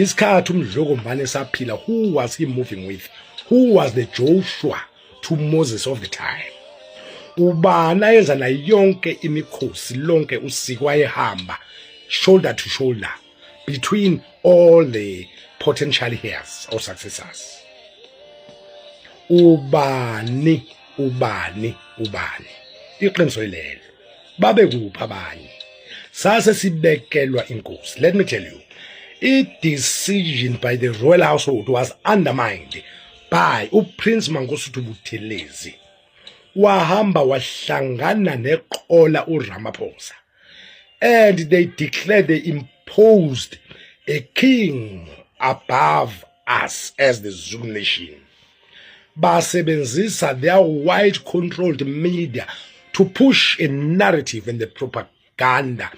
isikhathi umdlokombane esaphila, who was he moving with? Who was the Joshua to Moses of the time? Ubani ayenza nayo yonke imikhosi lonke usiko ayehamba shoulder to shoulder between all the potential heirs or successors? Ubani iqiniso lelo babe kuphi abanye sase sibekelwa inkosi. Let me tell you, a decision by the royal household was undermined by uPrince Mangosuthu Buthelezi. Wahamba wahlangana neqola uRamaphosa, and they declared they imposed a king above us as the Zulu nation. Basebenzisa their white controlled media to push a narrative and the propaganda.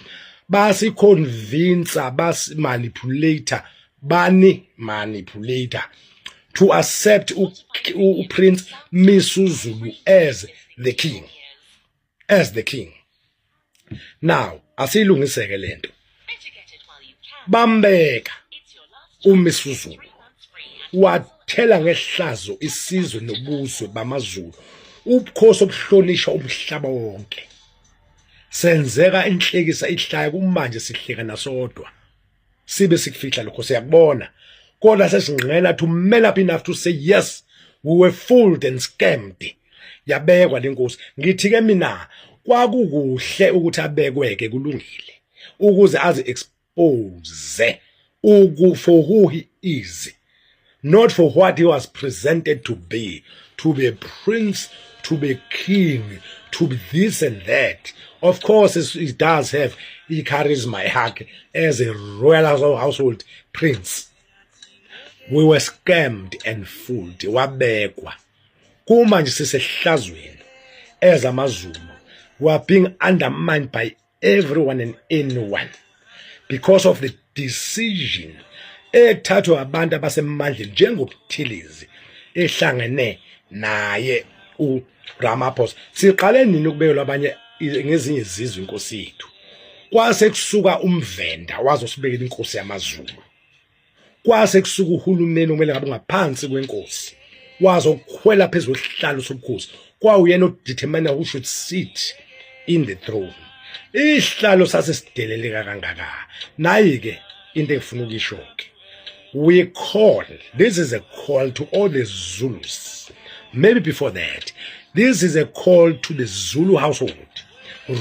Basi convincer, basi manipulator, to accept Prince Misuzulu as the king. Now, asilungiseke lento. Bambeka uMisuzulu wathela ngehlazo isizwe nobuzwe bamaZulu, ubukhosi obuhlonisha umhlaba wonke. Senzeka inhlekisa ihlaya kumanje sihleka nasodwa. Sibe sikufihla lokho siyakubona. Kodwa sesingqela to man up enough to say yes, we were fooled and scammed. Yabekwa lenkosi. Ngithi ke mina kwakukuhle ukuthi abekweke kulungile ukuze azi expose for who he is, not for what he was presented to be a prince, to be king, to be this and that. Of course, it does have the charisma as a royal household prince. We were scammed and fooled. Wabekwa. Kumanje sisehlazweni as amaZulu. We are being undermined by everyone and anyone because of the decision ethathwa abantu abasemandleni njengoButhelezi ehlangene naye uRamaphosa. Siqale nini ukubekelwa abanye ngezinye izizwe inkosi yethu? Kwase kusuka umvenda wazosibekela inkosi yamaZulu. Kwase kusuka uhulumeni omele ngabe ngaphansi kwenkosi wazokhwela phezulu isihlalo sobukhosi. Kwawuyena odetermine who should sit in the throne. Isihlalo sasesideleleka kangaka. Nayi ke into engifuna ukisho ke, we call, this is a call to all the Zulus. Maybe before that, this is a call to the Zulu household,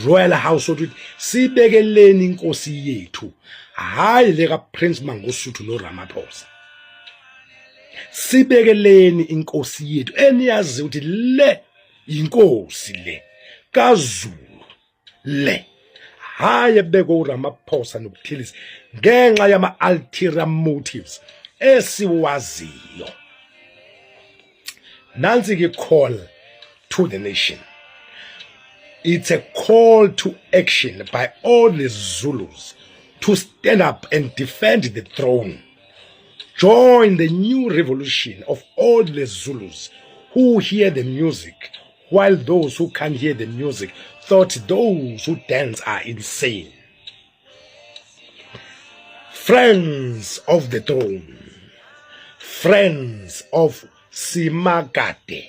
royal household. Sibekeleni inkosi yethu, hayi leka Prince Mangosuthu no Ramaphosa. Sibekeleni inkosi yethu eniyazi ukuthi le inkosi le kaZulu le, hayi beko uRamaphosa noButhelezi ngenxa yama ulterior motives esiwaziyo. Nansi ke call to the nation. It's a call to action by all the Zulus to stand up and defend the throne. Join the new revolution of all the Zulus who hear the music, while those who can't hear the music thought those who dance are insane. Friends of the throne, friends of Simakade,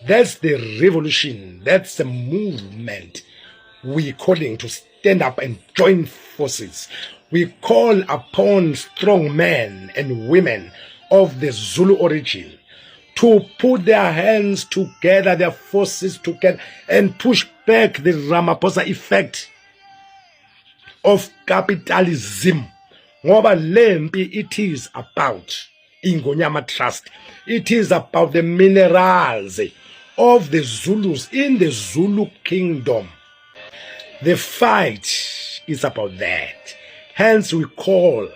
that's the revolution, that's the movement we're calling to stand up and join forces. We call upon strong men and women of the Zulu origin to put their hands together, their forces together, and push back the Ramaphosa effect of capitalism. Ngoba lempi, it is about Ingonyama Trust. It is about the minerals of the Zulus in the Zulu kingdom. The fight is about that. Hence we call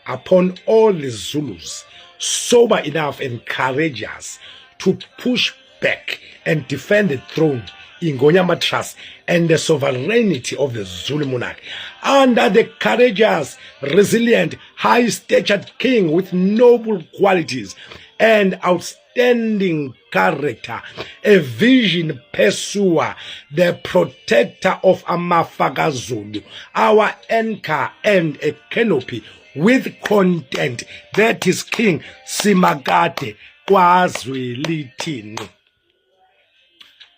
upon all the Zulus, sober enough and courageous, to push back and defend the throne, Ingonyama Trust, and the sovereignty of the Zulu monarch under the courageous, resilient, high-statured king with noble qualities and outstanding character, a vision pursuer, the protector of Amafaka Zulu, our anchor and a canopy with content that is King Simakade KwaZulu-Natal.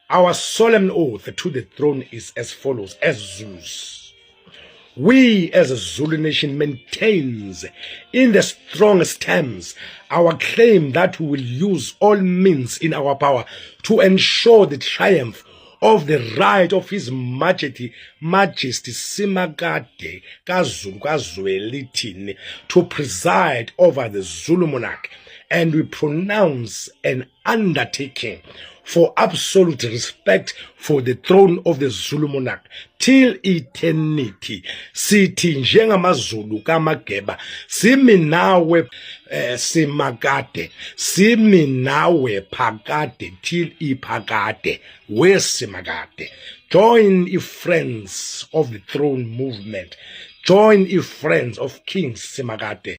Our solemn oath to the throne is as follows, as Zulus. We as a Zulu nation maintains in the strongest terms our claim that we will use all means in our power to ensure the triumph of the right of His Majesty Simakade KwaZulu-Natal to preside over the Zulu monarch, and we pronounce an undertaking for absolute respect for the throne of the Zulu monarch till eternity. Sithi njengamaZulu kaMageba, simi nawe Simakade, simi nawe phakade till iphakade, we Simakade. Join ye friends of the throne movement. Join ye friends of King Simakade.